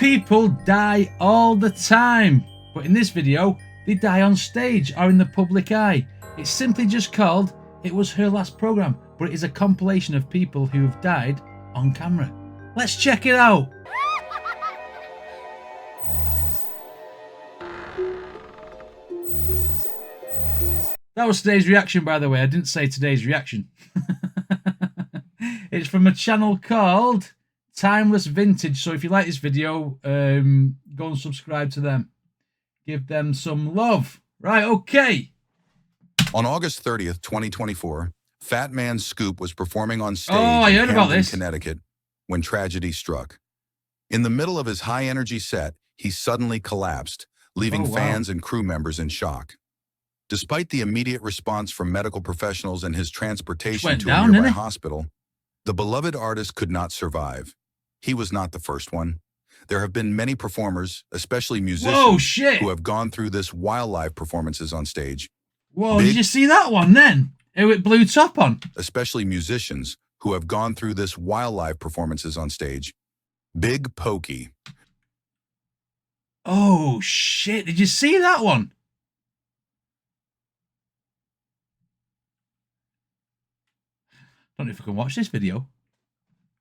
People die all the time, but in this video, they die on stage or in the public eye. It's simply just called It Was Her Last Programme, but it is a compilation of people who have died on camera. Let's check it out. That was today's reaction, by the way. I didn't say today's reaction. It's from a channel called Timeless Vintage. So if you like this video, go and subscribe to them. Give them some love. Right, okay. On August 30th, 2024, Fat Man Scoop was performing on stage in Hamden, Connecticut when tragedy struck. In the middle of his high-energy set, he suddenly collapsed, leaving fans and crew members in shock. Despite the immediate response from medical professionals and his transportation to a nearby hospital, the beloved artist could not survive. He was not the first one. There have been many performers, especially musicians, who have gone through this while live performances on stage. Whoa, did you see that one then? With blue top on. Especially musicians who have gone through this while live performances on stage. Big Pokey. Oh, shit. Did you see that one? I don't know if we can watch this video.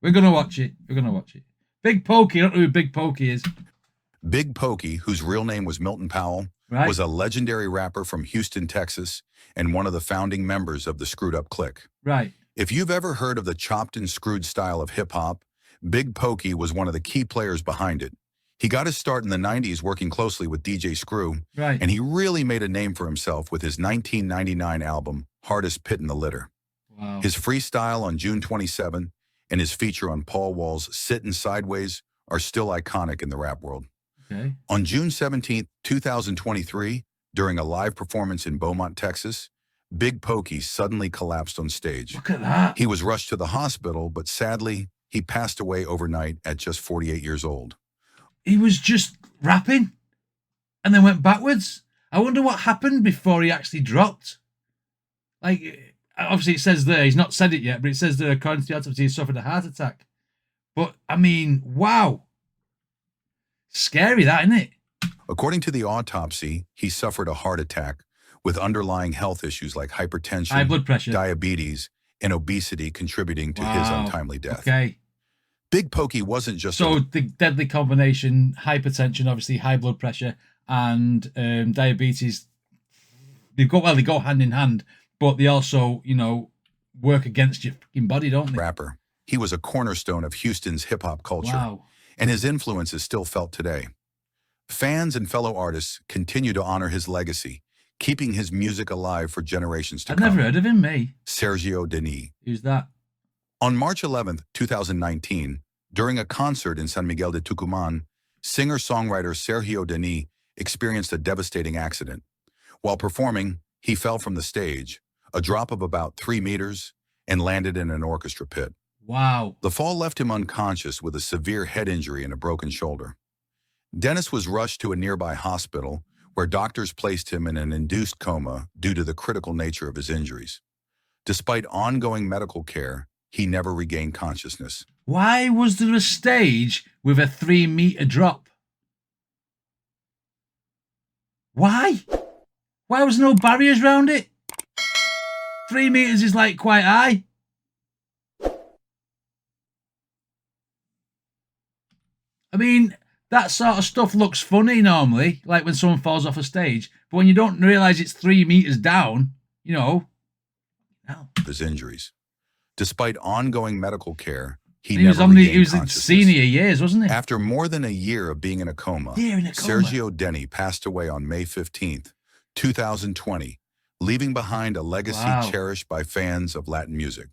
We're going to watch it. We're going to watch it. Big Pokey. I don't know who Big Pokey is. Big Pokey, whose real name was Milton Powell, was a legendary rapper from Houston, Texas, and one of the founding members of the Screwed Up Clique. Right. If you've ever heard of the chopped and screwed style of hip-hop, Big Pokey was one of the key players behind it. He got his start in the 90s working closely with DJ Screw, and he really made a name for himself with his 1999 album, Hardest Pit in the Litter. Wow. His freestyle on June 27 and his feature on Paul Wall's Sittin' Sideways are still iconic in the rap world. Okay. On June 17, 2023, during a live performance in Beaumont, Texas, Big Pokey suddenly collapsed on stage. Look at that. He was rushed to the hospital, but sadly, he passed away overnight at just 48 years old. He was just rapping and then went backwards. I wonder what happened before he actually dropped. Like, obviously it says there, he's not said it yet, but it says there, according to the autopsy, he suffered a heart attack. But, I mean, wow. Scary, that, isn't it? According to the autopsy, he suffered a heart attack with underlying health issues like hypertension, high blood pressure, diabetes, and obesity contributing to his untimely death. Okay. Big Pokey wasn't just the deadly combination, hypertension, obviously high blood pressure, and diabetes. They go hand in hand, but they also, you know, work against your fucking body, don't they? Rapper. He was a cornerstone of Houston's hip-hop culture, and his influence is still felt today. Fans and fellow artists continue to honor his legacy, keeping his music alive for generations to come. I've never heard of him, me. Sergio Denis. Who's that? On March 11th, 2019, during a concert in San Miguel de Tucumán, singer-songwriter Sergio Denis experienced a devastating accident. While performing, he fell from the stage, a drop of about 3 meters, and landed in an orchestra pit. Wow. The fall left him unconscious with a severe head injury and a broken shoulder. Dennis was rushed to a nearby hospital where doctors placed him in an induced coma due to the critical nature of his injuries. Despite ongoing medical care, he never regained consciousness. Why was there a stage with a 3-meter drop? Why? Why was there no barriers around it? 3 meters is like quite high. I mean, that sort of stuff looks funny normally, like when someone falls off a stage. But when you don't realise it's 3 meters down, you know. His injuries. Despite ongoing medical care, he was in senior years, wasn't he? After more than a year of being in a coma, Sergio Denis passed away on May 15th, 2020, leaving behind a legacy cherished by fans of Latin music.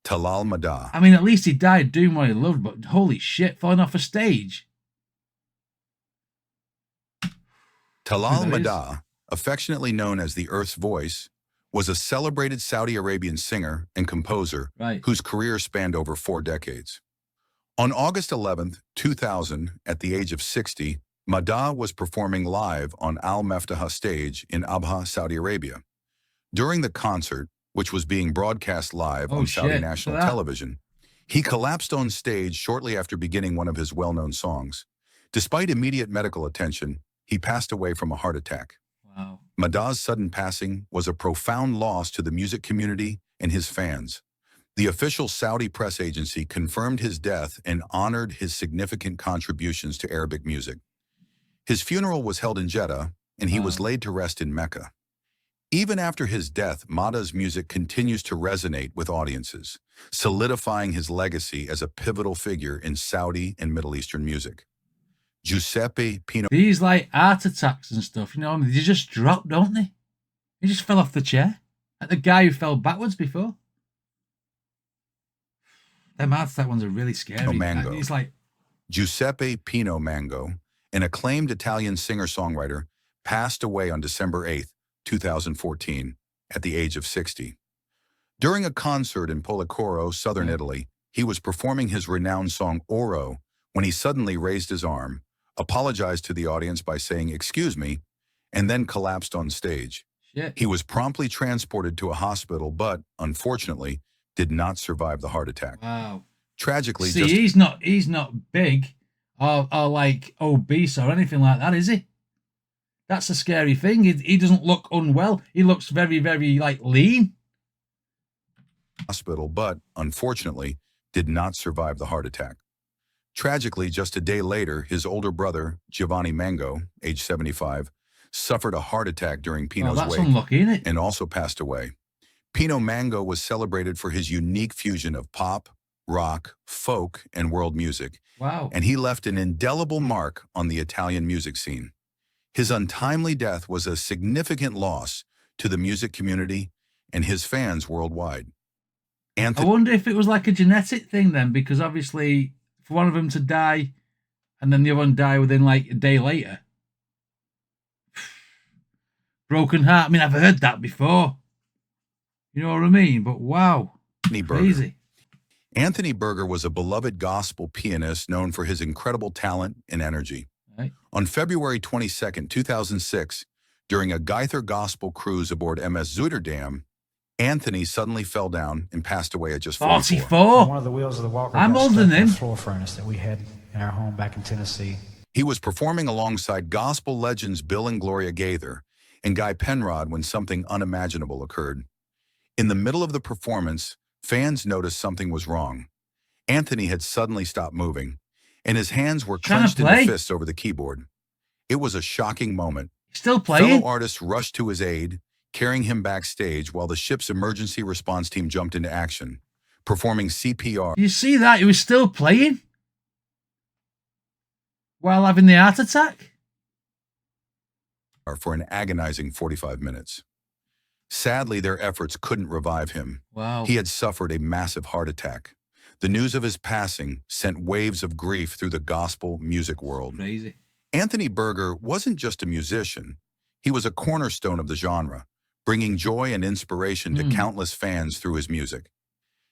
Talal Mada. I mean, at least he died doing what he loved, but holy shit, falling off a stage. Talal Mada, affectionately known as the Earth's Voice, was a celebrated Saudi Arabian singer and composer whose career spanned over 4 decades. On August 11th, 2000, at the age of 60, Mada was performing live on Al Meftaha stage in Abha, Saudi Arabia. During the concert, which was being broadcast live on Saudi national television, he collapsed on stage shortly after beginning one of his well-known songs. Despite immediate medical attention, he passed away from a heart attack. Wow. Madaz's sudden passing was a profound loss to the music community and his fans. The official Saudi press agency confirmed his death and honored his significant contributions to Arabic music. His funeral was held in Jeddah, and he was laid to rest in Mecca. Even after his death, Madaz's music continues to resonate with audiences, solidifying his legacy as a pivotal figure in Saudi and Middle Eastern music. Giuseppe Pino. These like heart attacks and stuff, you know, they just drop, don't they? He just fell off the chair. Like the guy who fell backwards before. Them heart attack ones are really scary. Mango. He's like Giuseppe Pino Mango, an acclaimed Italian singer-songwriter, passed away on December 8, 2014, at the age of 60. During a concert in Policoro, southern Italy, he was performing his renowned song Oro when he suddenly raised his arm, apologized to the audience by saying, "Excuse me," and then collapsed on stage. shit. He was promptly transported to a hospital, but, unfortunately, did not survive the heart attack. Wow. Tragically, See, he's not big or like obese or anything like that, is he? That's a scary thing. He doesn't look unwell. He looks very, very like lean. Hospital, but unfortunately did not survive the heart attack. Tragically, just a day later, his older brother, Giovanni Mango, age 75, suffered a heart attack during Pino's that's wake unlucky, isn't it? and also passed away. Pino Mango was celebrated for his unique fusion of pop, rock, folk, and world music, Wow. and he left an indelible mark on the Italian music scene. His untimely death was a significant loss to the music community and his fans worldwide. I wonder if it was like a genetic thing then, because obviously for one of them to die and then the other one die within like a day later. Broken heart. I mean, I've heard that before. You know what I mean? But wow. Crazy. Anthony Berger was a beloved gospel pianist known for his incredible talent and energy. Right. On February 22, 2006, during a Geither gospel cruise aboard MS Zuiderdam, Anthony suddenly fell down and passed away at just 44. 44? One of the wheels of the walker I'm got older stuck than in him. the floor furnace that we had in our home back in Tennessee. He was performing alongside gospel legends Bill and Gloria Gaither and Guy Penrod when something unimaginable occurred. In the middle of the performance, fans noticed something was wrong. Anthony had suddenly stopped moving, and his hands were clenched into fists over the keyboard. It was a shocking moment. Still playing? Fellow artists rushed to his aid, carrying him backstage while the ship's emergency response team jumped into action, performing CPR. You see that? He was still playing while having the heart attack? For an agonizing 45 minutes. Sadly, their efforts couldn't revive him. Wow. He had suffered a massive heart attack. The news of his passing sent waves of grief through the gospel music world. Crazy. Anthony Berger wasn't just a musician. He was a cornerstone of the genre, bringing joy and inspiration to countless fans through his music.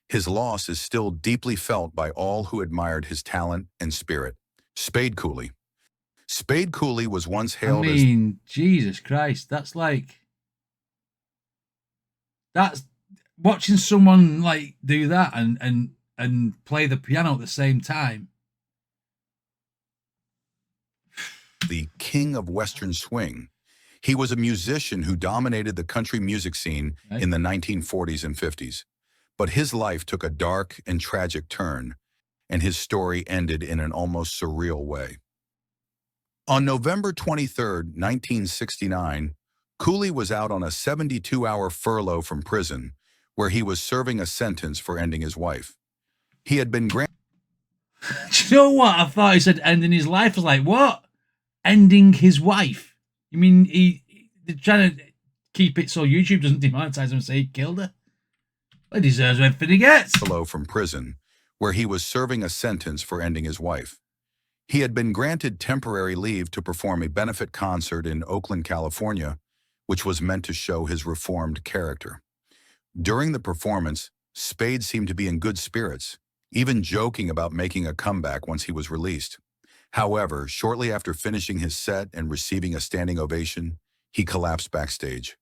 His loss is still deeply felt by all who admired his talent and spirit. Spade Cooley. Spade Cooley was once hailed as... Jesus Christ, that's watching someone like do that and play the piano at the same time. the king of Western swing. He was a musician who dominated the country music scene in the 1940s and 50s. But his life took a dark and tragic turn, and his story ended in an almost surreal way. On November 23, 1969, Cooley was out on a 72-hour furlough from prison, where he was serving a sentence for ending his wife. He had been granted... Do you know what? I thought he said ending his life. I was like, what? Ending his wife? You mean they're trying to keep it so YouTube doesn't demonetize him and say he killed her? He deserves everything he gets. Furlough from prison, where he was serving a sentence for ending his wife. He had been granted temporary leave to perform a benefit concert in Oakland, California, which was meant to show his reformed character. During the performance, Spade seemed to be in good spirits, even joking about making a comeback once he was released. However, shortly after finishing his set and receiving a standing ovation, he collapsed backstage.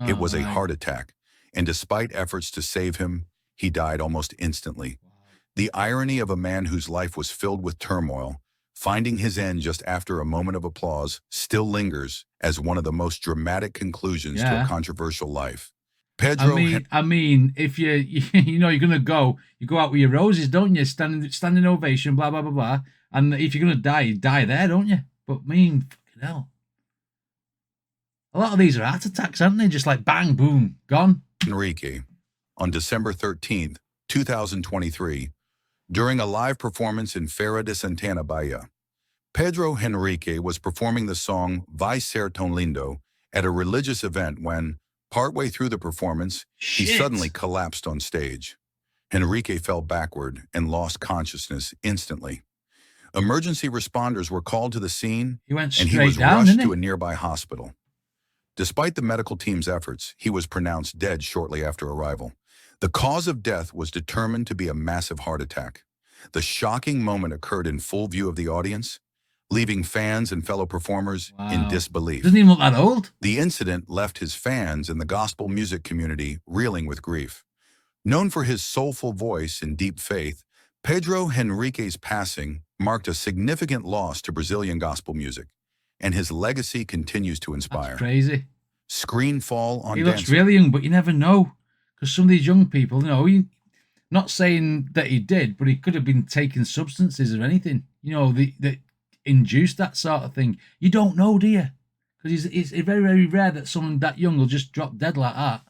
It was a heart attack, and despite efforts to save him, he died almost instantly. The irony of a man whose life was filled with turmoil finding his end just after a moment of applause still lingers as one of the most dramatic conclusions to a controversial life. Pedro, I mean, if you know you're gonna go, you go out with your roses, don't you? Standing ovation, blah blah blah blah. And if you're gonna die, you die there, don't you? But fucking hell, a lot of these are heart attacks, aren't they? Just like bang, boom, gone. Henrique, on December 13th, 2023, during a live performance in Feira de Santana, Bahia, Pedro Henrique was performing the song Vai Ser Tão Lindo at a religious event when, partway through the performance, he suddenly collapsed on stage. Henrique fell backward and lost consciousness instantly. Emergency responders were called to the scene, and he was rushed to a nearby hospital. Despite the medical team's efforts, he was pronounced dead shortly after arrival. The cause of death was determined to be a massive heart attack. The shocking moment occurred in full view of the audience, leaving fans and fellow performers in disbelief. Doesn't even look that old. The incident left his fans and the gospel music community reeling with grief. Known for his soulful voice and deep faith, Pedro Henrique's passing marked a significant loss to Brazilian gospel music, and his legacy continues to inspire. That's crazy. Screen fall on He looks really young, but you never know. Because some of these young people, not saying that he did, but he could have been taking substances or anything, that induced that sort of thing. You don't know, do you? Because it's very, very rare that someone that young will just drop dead like that.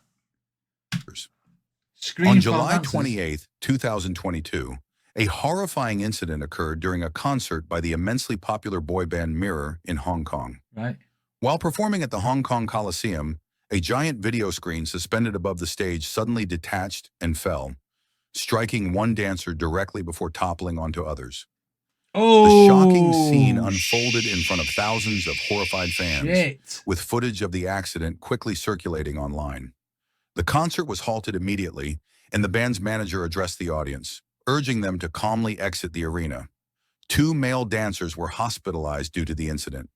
On July 28th, 2022, a horrifying incident occurred during a concert by the immensely popular boy band Mirror in Hong Kong. Right. While performing at the Hong Kong Coliseum, a giant video screen suspended above the stage suddenly detached and fell, striking one dancer directly before toppling onto others. The shocking scene unfolded in front of thousands of horrified fans, with footage of the accident quickly circulating online. The concert was halted immediately, and the band's manager addressed the audience, urging them to calmly exit the arena. 2 male dancers were hospitalized due to the incident.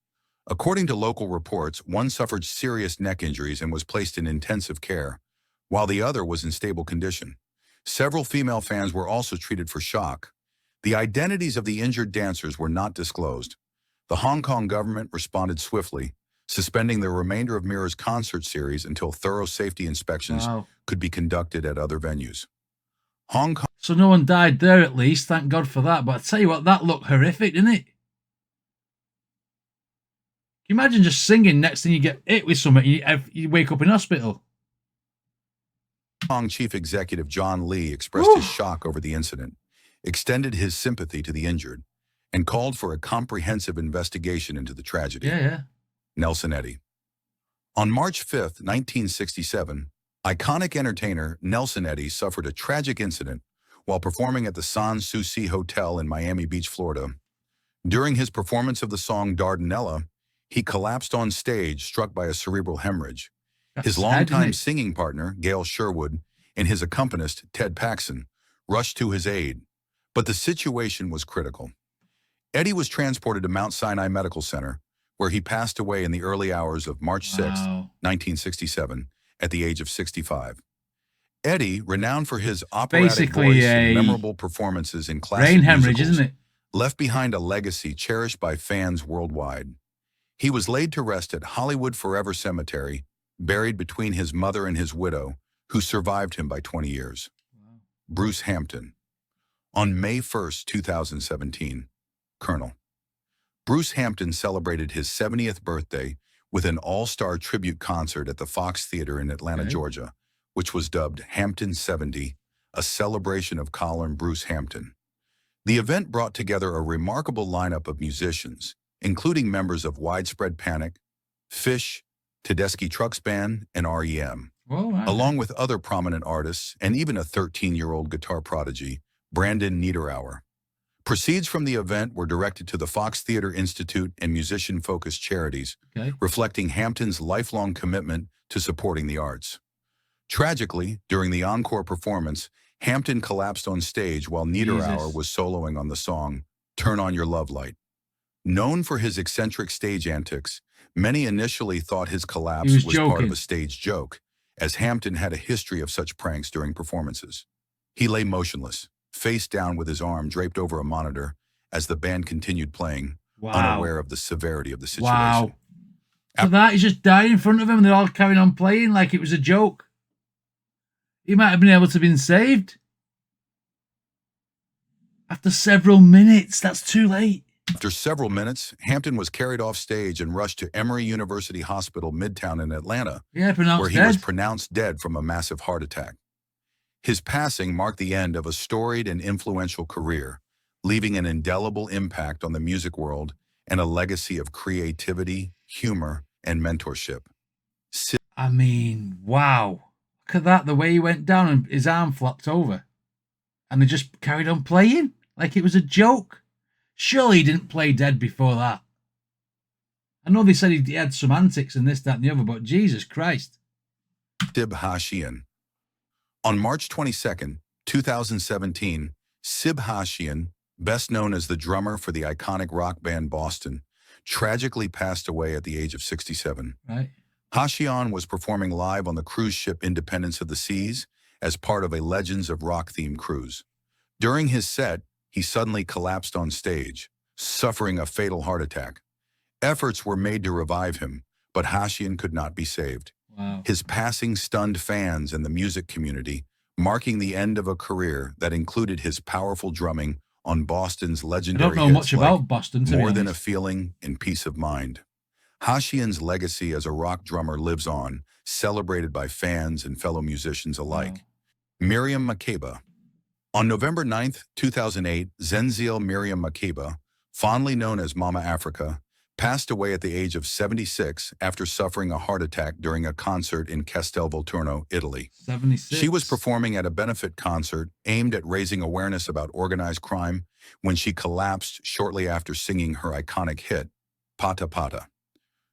According to local reports, one suffered serious neck injuries and was placed in intensive care, while the other was in stable condition. Several female fans were also treated for shock. The identities of the injured dancers were not disclosed. The Hong Kong government responded swiftly, suspending the remainder of Mirror's concert series until thorough safety inspections could be conducted at other venues. Hong Kong. So no one died there at least, thank God for that. But I tell you what, that looked horrific, didn't it? Can you imagine just singing, next thing you get hit with something, you wake up in hospital? Hong Kong Chief Executive John Lee expressed his shock over the incident, extended his sympathy to the injured, and called for a comprehensive investigation into the tragedy. Nelson Eddy. On March 5th, 1967, iconic entertainer Nelson Eddy suffered a tragic incident while performing at the Sans Souci Hotel in Miami Beach, Florida. During his performance of the song Dardanella, he collapsed on stage, struck by a cerebral hemorrhage. His longtime singing partner, Gail Sherwood, and his accompanist, Ted Paxson, rushed to his aid, but the situation was critical. Eddy was transported to Mount Sinai Medical Center, where he passed away in the early hours of March 6, 1967, at the age of 65. Eddy, renowned for his operatic voice and memorable performances in classic musicals, left behind a legacy cherished by fans worldwide. He was laid to rest at Hollywood Forever Cemetery, buried between his mother and his widow, who survived him by 20 years. Bruce Hampton. On May 1st, 2017, Colonel. Bruce Hampton celebrated his 70th birthday with an all-star tribute concert at the Fox Theater in Atlanta, Georgia, which was dubbed Hampton 70, a celebration of Colin Bruce Hampton. The event brought together a remarkable lineup of musicians, including members of Widespread Panic, Fish, Tedeschi Trucks Band, and REM, along with other prominent artists and even a 13-year-old guitar prodigy, Brandon Niederauer. Proceeds from the event were directed to the Fox Theater Institute and musician-focused charities, reflecting Hampton's lifelong commitment to supporting the arts. Tragically, during the encore performance, Hampton collapsed on stage while Niederauer was soloing on the song, Turn On Your Love Light. Known for his eccentric stage antics, many initially thought his collapse was part of a stage joke, as Hampton had a history of such pranks during performances. He lay motionless, face down with his arm draped over a monitor, as the band continued playing, Wow. unaware of the severity of the situation. Wow. So that, he's just died in front of him and they're all carrying on playing like it was a joke. He might have been able to have been saved. After several minutes, that's too late. After several minutes, Hampton was carried off stage and rushed to Emory University Hospital, Midtown in Atlanta, where he was pronounced dead from a massive heart attack. His passing marked the end of a storied and influential career, leaving an indelible impact on the music world and a legacy of creativity, humor, and mentorship. I mean, wow. Look at that, the way he went down and his arm flopped over. And they just carried on playing like it was a joke. Surely he didn't play dead before that. I know they said he had some antics and this, that, and the other, but Jesus Christ. Sib Hashian. On March 22nd, 2017, Sib Hashian, best known as the drummer for the iconic rock band Boston, tragically passed away at the age of 67. Right. Hashian was performing live on the cruise ship Independence of the Seas as part of a Legends of Rock-themed cruise. During his set, he suddenly collapsed on stage, suffering a fatal heart attack. Efforts were made to revive him, but Hashian could not be saved. Wow. His passing stunned fans and the music community, marking the end of a career that included his powerful drumming on Boston's legendary I don't know much about Boston, to More be Than a honest. Feeling and Peace of Mind. Hashian's legacy as a rock drummer lives on, celebrated by fans and fellow musicians alike. Wow. Miriam Makeba. On November 9th, 2008, Zenziel Miriam Makeba, fondly known as Mama Africa, passed away at the age of 76 after suffering a heart attack during a concert in Castelvolturno, Italy. 76. She was performing at a benefit concert aimed at raising awareness about organized crime when she collapsed shortly after singing her iconic hit, Pata Pata.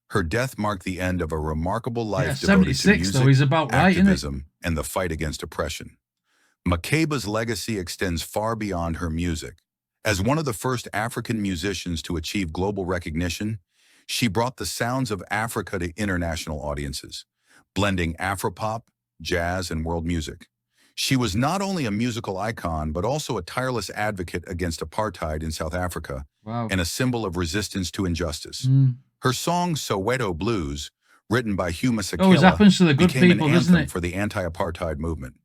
Her death marked the end of a remarkable life devoted to music, though, he's about right, activism, and the fight against oppression. Makeba's legacy extends far beyond her music. As one of the first African musicians to achieve global recognition, she brought the sounds of Africa to international audiences, blending Afropop, jazz, and world music. She was not only a musical icon, but also a tireless advocate against apartheid in South Africa, and a symbol of resistance to injustice. Her song Soweto Blues, written by Hugh Masekela, became an anthem for the anti-apartheid movement.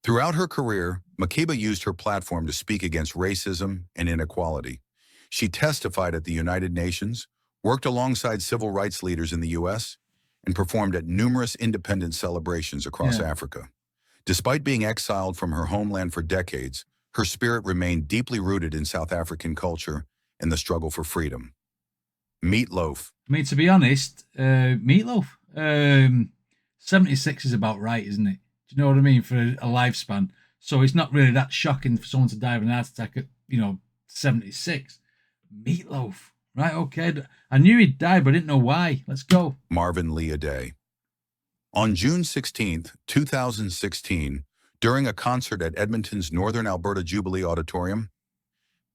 Throughout her career, Makeba used her platform to speak against racism and inequality. She testified at the United Nations, worked alongside civil rights leaders in the U.S., and performed at numerous independence celebrations across Africa. Despite being exiled from her homeland for decades, her spirit remained deeply rooted in South African culture and the struggle for freedom. Meatloaf. I mean, to be honest, Meatloaf, 76 is about right, isn't it? Do you know what I mean? For a lifespan. So it's not really that shocking for someone to die of an heart attack at, 76. Meatloaf. Right, okay. I knew he'd die, but I didn't know why. Let's go. Marvin Lee Aday. On June 16th, 2016, during a concert at Edmonton's Northern Alberta Jubilee Auditorium,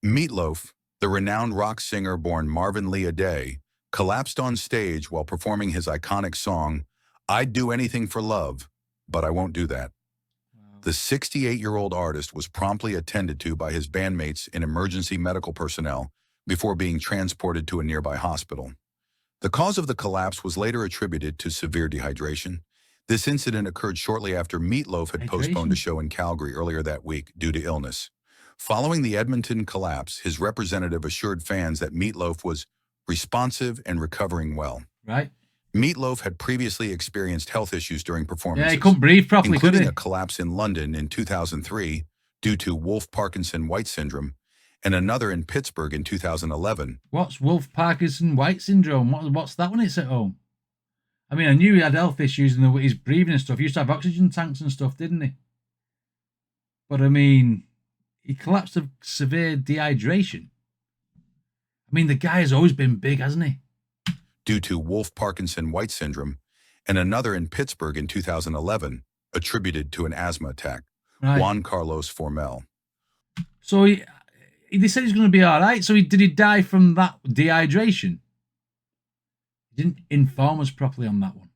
Meatloaf, the renowned rock singer born Marvin Lee Aday, collapsed on stage while performing his iconic song, I'd Do Anything for Love, But I Won't Do That. The 68-year-old artist was promptly attended to by his bandmates and emergency medical personnel before being transported to a nearby hospital. The cause of the collapse was later attributed to severe dehydration. This incident occurred shortly after Meatloaf had postponed a show in Calgary earlier that week due to illness. Following the Edmonton collapse, his representative assured fans that Meatloaf was responsive and recovering well. Right. Meatloaf had previously experienced health issues during performances. Yeah, he couldn't breathe properly, including a collapse in London in 2003 due to Wolff-Parkinson-White syndrome, and another in Pittsburgh in 2011. What's Wolff-Parkinson-White syndrome? What's that when it's at home? I mean, I knew he had health issues and his breathing and stuff. He used to have oxygen tanks and stuff, didn't he? But I mean, he collapsed of severe dehydration. I mean, the guy has always been big, hasn't he? Due to Wolff-Parkinson-White syndrome, and another in Pittsburgh in 2011, attributed to an asthma attack. Right. Juan Carlos Formel. So they said he's going to be all right. So did he die from that dehydration? He didn't inform us properly on that one.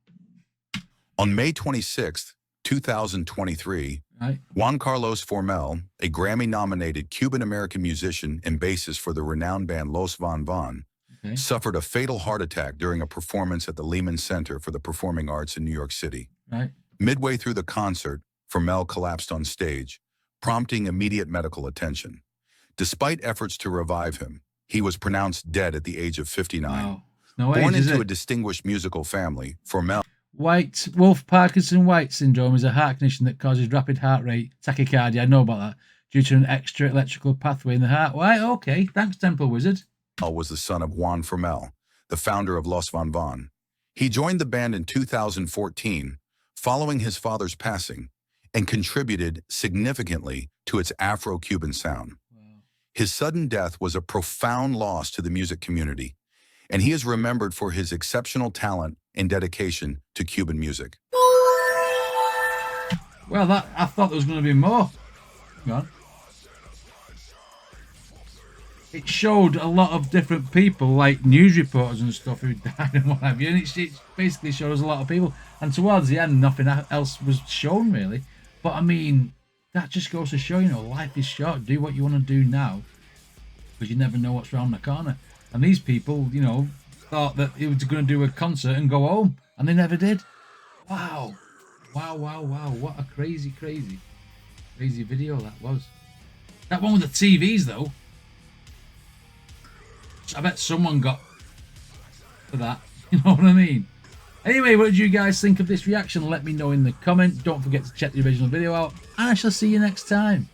On May 26th, 2023, Right. Juan Carlos Formel, a Grammy-nominated Cuban-American musician and bassist for the renowned band Los Van Van, Okay. suffered a fatal heart attack during a performance at the Lehman Center for the Performing Arts in New York City. Right. Midway through the concert, Formel collapsed on stage, prompting immediate medical attention. Despite efforts to revive him, he was pronounced dead at the age of 59. Wow. No Born age, is into it? a distinguished musical family, Formel Wolff-Parkinson-White syndrome is a heart condition that causes rapid heart rate tachycardia. I know about that due to an extra electrical pathway in the heart. Right, okay. Thanks, Temple Wizard. was the son of Juan Formel, the founder of Los Van Van. He joined the band in 2014, following his father's passing, and contributed significantly to its Afro-Cuban sound. Wow. His sudden death was a profound loss to the music community, and he is remembered for his exceptional talent and dedication to Cuban music. Well, I thought there was going to be more. Hang on. It showed a lot of different people, like news reporters and stuff, who died and what have you. And it basically shows a lot of people. And towards the end, nothing else was shown, really. But, I mean, that just goes to show, life is short. Do what you want to do now, because you never know what's around the corner. And these people, thought that he was going to do a concert and go home. And they never did. Wow. Wow. What a crazy video that was. That one with the TVs, though. I bet someone got for that. You know what I mean? Anyway, what did you guys think of this reaction? Let me know in the comment. Don't forget to check the original video out. And I shall see you next time.